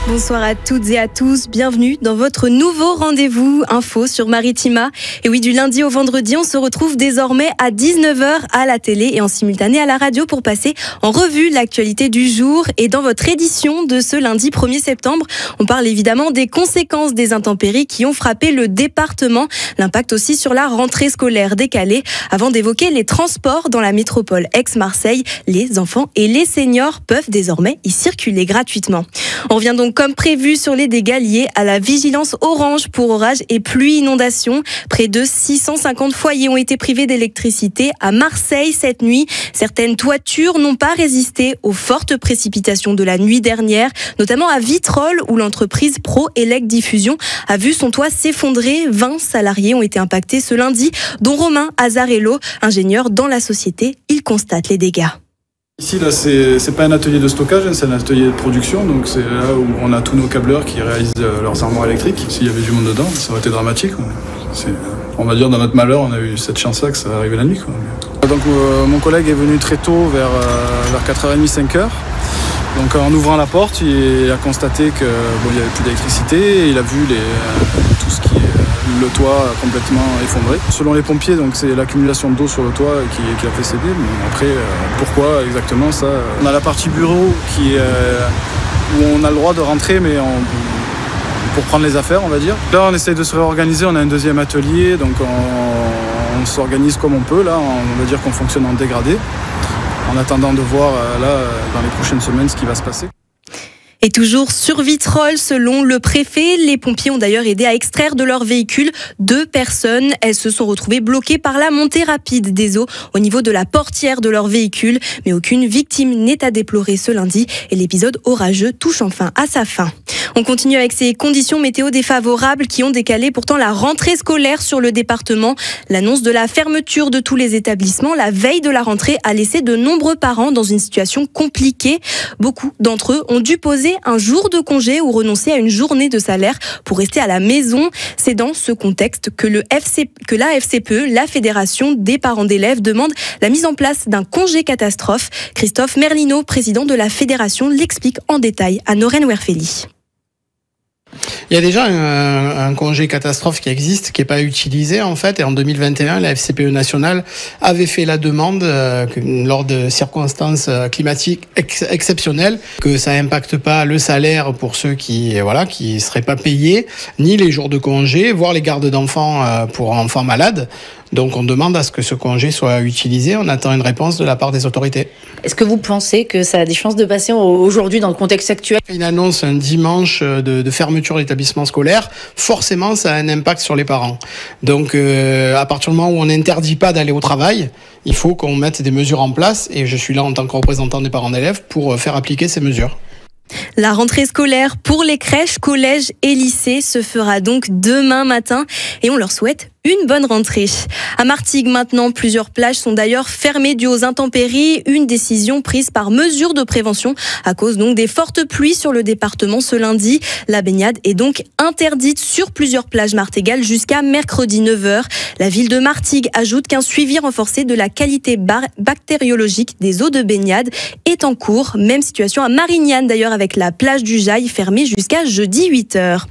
Bonsoir à toutes et à tous, bienvenue dans votre nouveau rendez-vous info sur Maritima. Et oui, du lundi au vendredi, on se retrouve désormais à 19h à la télé et en simultané à la radio pour passer en revue l'actualité du jour. Et dans votre édition de ce lundi 1er septembre, on parle évidemment des conséquences des intempéries qui ont frappé le département, l'impact aussi sur la rentrée scolaire décalée. Avant d'évoquer les transports dans la métropole Aix-Marseille, les enfants et les seniors peuvent désormais y circuler gratuitement. On revient donc comme prévu sur les dégâts liés à la vigilance orange pour orages et pluies inondations. Près de 650 foyers ont été privés d'électricité à Marseille cette nuit. Certaines toitures n'ont pas résisté aux fortes précipitations de la nuit dernière, notamment à Vitrolles où l'entreprise Pro-Elec Diffusion a vu son toit s'effondrer. 20 salariés ont été impactés ce lundi, dont Romain Azarello, ingénieur dans la société. Il constate les dégâts. Ici, là, c'est pas un atelier de stockage, c'est un atelier de production, donc c'est là où on a tous nos câbleurs qui réalisent leurs armoires électriques. S'il y avait du monde dedans, ça aurait été dramatique. On va dire, dans notre malheur, on a eu cette chance-là que ça arrivait la nuit. Donc mon collègue est venu très tôt, vers 4h30, 5h. Donc en ouvrant la porte, il a constaté qu'il n'y avait plus d'électricité, il a vu tout ce qui est le toit complètement effondré. Selon les pompiers, donc c'est l'accumulation d'eau sur le toit qui a fait céder. Mais après, pourquoi exactement ça? On a la partie bureau où on a le droit de rentrer, mais pour prendre les affaires, on va dire. Là, on essaye de se réorganiser, on a un deuxième atelier, donc on s'organise comme on peut. Là, on va dire qu'on fonctionne en dégradé, en attendant de voir dans les prochaines semaines ce qui va se passer. Et toujours sur Vitrolles, selon le préfet, les pompiers ont d'ailleurs aidé à extraire de leur véhicule 2 personnes. Elles se sont retrouvées bloquées par la montée rapide des eaux au niveau de la portière de leur véhicule. Mais aucune victime n'est à déplorer ce lundi et l'épisode orageux touche enfin à sa fin. On continue avec ces conditions météo défavorables qui ont décalé pourtant la rentrée scolaire sur le département. L'annonce de la fermeture de tous les établissements la veille de la rentrée a laissé de nombreux parents dans une situation compliquée. Beaucoup d'entre eux ont dû poser un jour de congé ou renoncer à une journée de salaire pour rester à la maison. C'est dans ce contexte que la FCPE, la Fédération des parents d'élèves, demande la mise en place d'un congé catastrophe. Christophe Merlino, président de la Fédération, l'explique en détail à Noren Werfeli. Il y a déjà un congé catastrophe qui existe, qui n'est pas utilisé en fait. Et en 2021, la FCPE nationale avait fait la demande lors de circonstances climatiques exceptionnelles que ça n'impacte pas le salaire pour ceux qui seraient pas payés, ni les jours de congé, voire les gardes d'enfants pour enfants malades. Donc on demande à ce que ce congé soit utilisé. On attend une réponse de la part des autorités. Est-ce que vous pensez que ça a des chances de passer aujourd'hui dans le contexte actuel? Une annonce un dimanche de fermeture d'établissement scolaire, forcément ça a un impact sur les parents. Donc à partir du moment où on n'interdit pas d'aller au travail, il faut qu'on mette des mesures en place et je suis là en tant que représentant des parents d'élèves pour faire appliquer ces mesures. La rentrée scolaire pour les crèches, collèges et lycées se fera donc demain matin et on leur souhaite une bonne rentrée. À Martigues maintenant, plusieurs plages sont d'ailleurs fermées dues aux intempéries. Une décision prise par mesure de prévention à cause donc des fortes pluies sur le département ce lundi. La baignade est donc interdite sur plusieurs plages martigales jusqu'à mercredi 9h. La ville de Martigues ajoute qu'un suivi renforcé de la qualité bactériologique des eaux de baignade est en cours. Même situation à Marignane d'ailleurs avec la plage du Jaille fermée jusqu'à jeudi 8h.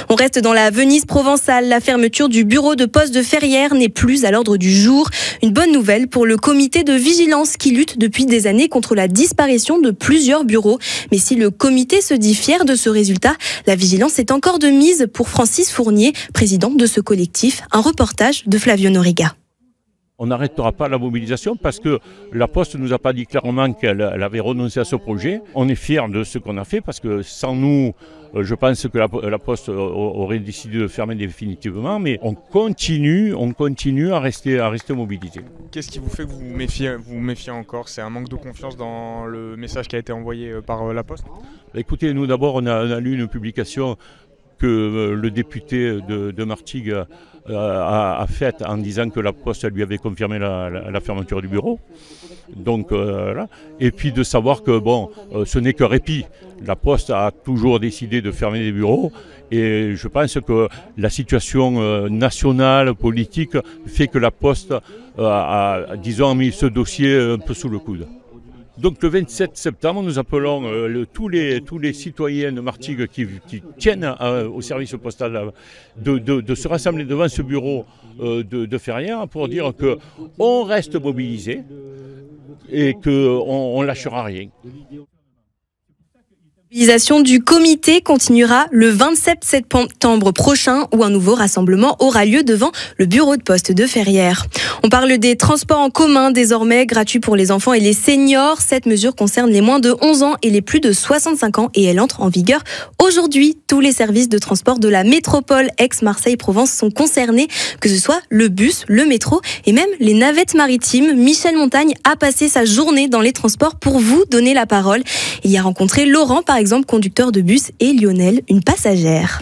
On reste dans la Venise provençale. La fermeture du bureau de poste de Ferrières n'est plus à l'ordre du jour. Une bonne nouvelle pour le comité de vigilance qui lutte depuis des années contre la disparition de plusieurs bureaux. Mais si le comité se dit fier de ce résultat, la vigilance est encore de mise pour Francis Fournier, président de ce collectif. Un reportage de Flavio Noriga. On n'arrêtera pas la mobilisation parce que la Poste ne nous a pas dit clairement qu'elle avait renoncé à ce projet. On est fiers de ce qu'on a fait parce que sans nous, je pense que la Poste aurait décidé de fermer définitivement, mais on continue à rester mobilisés. Qu'est-ce qui vous fait que vous vous méfiez encore? C'est un manque de confiance dans le message qui a été envoyé par la Poste? Écoutez, nous d'abord on a lu une publication que le député de Martigues a faite en disant que la Poste lui avait confirmé la fermeture du bureau. Donc là. Et puis de savoir que ce n'est que répit. La Poste a toujours décidé de fermer des bureaux et je pense que la situation nationale, politique fait que la Poste a mis ce dossier un peu sous le coude. Donc le 27 septembre, nous appelons tous les citoyens de Martigues qui tiennent au service postal de se rassembler devant ce bureau de Ferrières pour dire qu'on reste mobilisés et qu'on ne lâchera rien. La mobilisation du comité continuera le 27 septembre prochain où un nouveau rassemblement aura lieu devant le bureau de poste de Ferrières. On parle des transports en commun désormais gratuits pour les enfants et les seniors. Cette mesure concerne les moins de 11 ans et les plus de 65 ans et elle entre en vigueur aujourd'hui. Tous les services de transport de la métropole Aix-Marseille-Provence sont concernés, que ce soit le bus, le métro et même les navettes maritimes. Michel Montagne a passé sa journée dans les transports pour vous donner la parole. Il y a rencontré Laurent, par exemple, conducteur de bus, et Lionel, une passagère.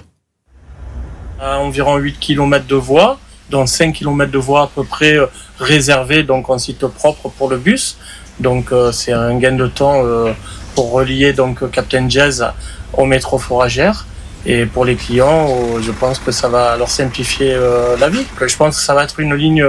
À environ 8 km de voies, dont 5 km de voies à peu près réservées donc en site propre pour le bus. Donc c'est un gain de temps pour relier donc Captain Jazz au métro Fourragère. Et pour les clients, je pense que ça va leur simplifier la vie. Je pense que ça va être une ligne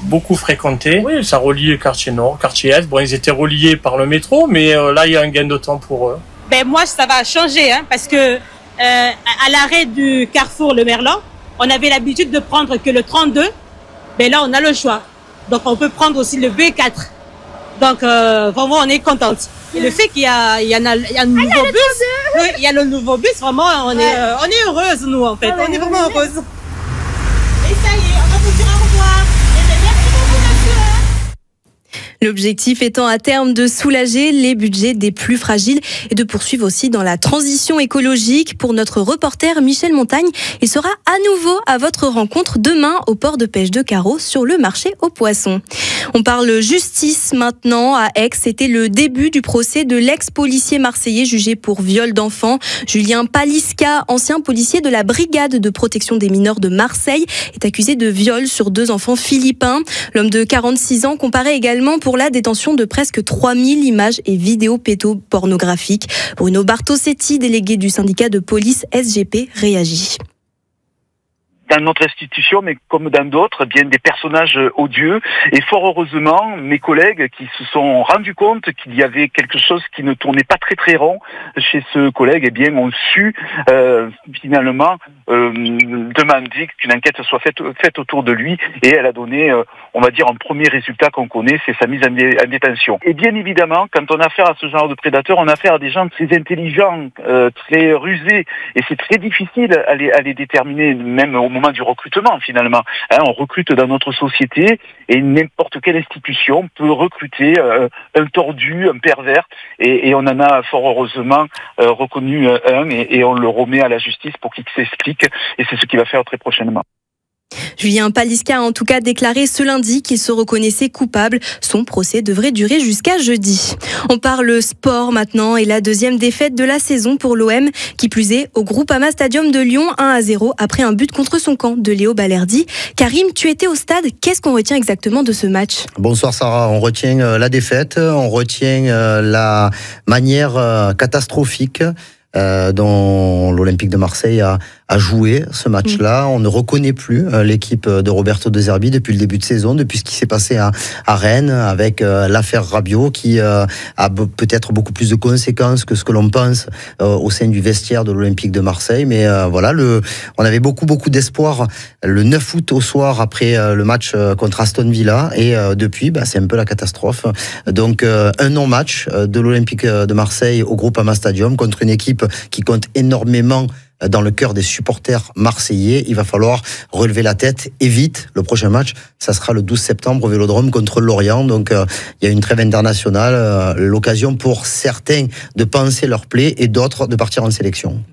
beaucoup fréquentée. Oui, ça relie quartier Nord, quartier Est. Bon, ils étaient reliés par le métro, mais là, il y a un gain de temps pour eux. Moi, ça va changer, parce que à l'arrêt du carrefour Le Merlan, on avait l'habitude de prendre que le 32. Mais là, on a le choix. Donc, on peut prendre aussi le B4. Donc, vraiment, on est contente. Et le fait qu'il y a un nouveau bus, oui, il y a le nouveau bus, vraiment, on est heureuse, nous, en fait. On est vraiment heureuse. Et ça y est, on va vous dire au revoir. Et merci beaucoup, monsieur. L'objectif étant à terme de soulager les budgets des plus fragiles et de poursuivre aussi dans la transition écologique. Pour notre reporter Michel Montagne, il sera à nouveau à votre rencontre demain au port de pêche de Carreau sur le marché aux poissons. On parle justice maintenant à Aix. C'était le début du procès de l'ex-policier marseillais jugé pour viol d'enfants. Julien Palisca, ancien policier de la brigade de protection des mineurs de Marseille, est accusé de viol sur 2 enfants philippins. L'homme de 46 ans comparaît également pour la détention de presque 3000 images et vidéos pédopornographiques. Bruno Bartosetti, délégué du syndicat de police SGP, réagit. Dans notre institution, mais comme dans d'autres, bien des personnages odieux. Et fort heureusement, mes collègues qui se sont rendus compte qu'il y avait quelque chose qui ne tournait pas très rond chez ce collègue, eh bien, ont su finalement demander qu'une enquête soit faite autour de lui. Et elle a donné, on va dire, un premier résultat qu'on connaît, c'est sa mise en détention. Et bien évidemment, quand on a affaire à ce genre de prédateurs, on a affaire à des gens très intelligents, très rusés, et c'est très difficile à les déterminer, même au moment du recrutement finalement. On recrute dans notre société et n'importe quelle institution peut recruter un tordu, un pervers, et on en a fort heureusement reconnu un et on le remet à la justice pour qu'il s'explique, et c'est ce qu'il va faire très prochainement. Julien Palisca a en tout cas déclaré ce lundi qu'il se reconnaissait coupable. Son procès devrait durer jusqu'à jeudi. On parle sport maintenant et la deuxième défaite de la saison pour l'OM, qui plus est au Groupama Stadium de Lyon 1-0 après un but contre son camp de Léo Balerdi. Karim, tu étais au stade. Qu'est-ce qu'on retient exactement de ce match ? Bonsoir Sarah, on retient la défaite, on retient la manière catastrophique dont l'Olympique de Marseille a joué ce match-là. On ne reconnaît plus l'équipe de Roberto De Zerbi depuis le début de saison, depuis ce qui s'est passé à Rennes avec l'affaire Rabiot qui a peut-être beaucoup plus de conséquences que ce que l'on pense au sein du vestiaire de l'Olympique de Marseille. Mais voilà, on avait beaucoup d'espoir le 9 août au soir après le match contre Aston Villa, et depuis c'est un peu la catastrophe. Donc un non-match de l'Olympique de Marseille au Groupama Stadium contre une équipe qui compte énormément dans le cœur des supporters marseillais. Il va falloir relever la tête et vite. Le prochain match, ça sera le 12 septembre au Vélodrome contre Lorient. Donc il y a une trêve internationale, l'occasion pour certains de panser leur plaie et d'autres de partir en sélection.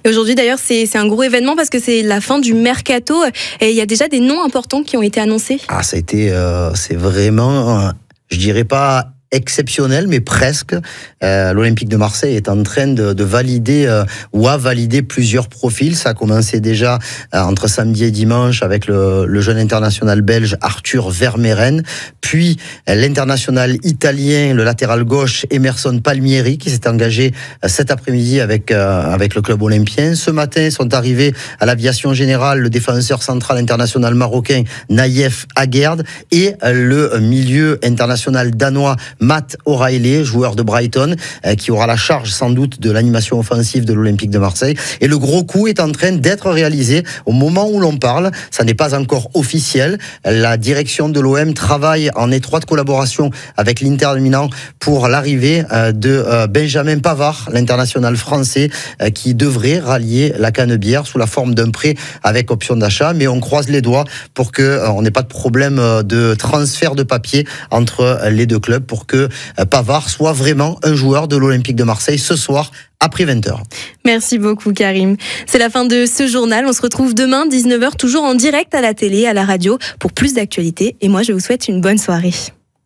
Et aujourd'hui d'ailleurs c'est un gros événement parce que c'est la fin du mercato et il y a déjà des noms importants qui ont été annoncés. Ça a été, c'est vraiment, je dirais pas exceptionnel, mais presque. L'Olympique de Marseille est en train de valider ou a validé plusieurs profils. Ça a commencé déjà entre samedi et dimanche avec le jeune international belge Arthur Vermeeren, puis l'international italien, le latéral gauche Emerson Palmieri, qui s'est engagé cet après-midi avec le club olympien. Ce matin sont arrivés à l'aviation générale le défenseur central international marocain Naïef Aguerd et le milieu international danois Matt O'Reilly, joueur de Brighton, qui aura la charge sans doute de l'animation offensive de l'Olympique de Marseille. Et le gros coup est en train d'être réalisé au moment où l'on parle. Ça n'est pas encore officiel. La direction de l'OM travaille en étroite collaboration avec l'Inter de Milan pour l'arrivée de Benjamin Pavard, l'international français, qui devrait rallier la Canebière sous la forme d'un prêt avec option d'achat. Mais on croise les doigts pour qu'on n'ait pas de problème de transfert de papier entre les deux clubs pour que Pavard soit vraiment un joueur de l'Olympique de Marseille ce soir après 20h. Merci beaucoup Karim. C'est la fin de ce journal. On se retrouve demain 19h toujours en direct à la télé, à la radio pour plus d'actualités. Et moi je vous souhaite une bonne soirée.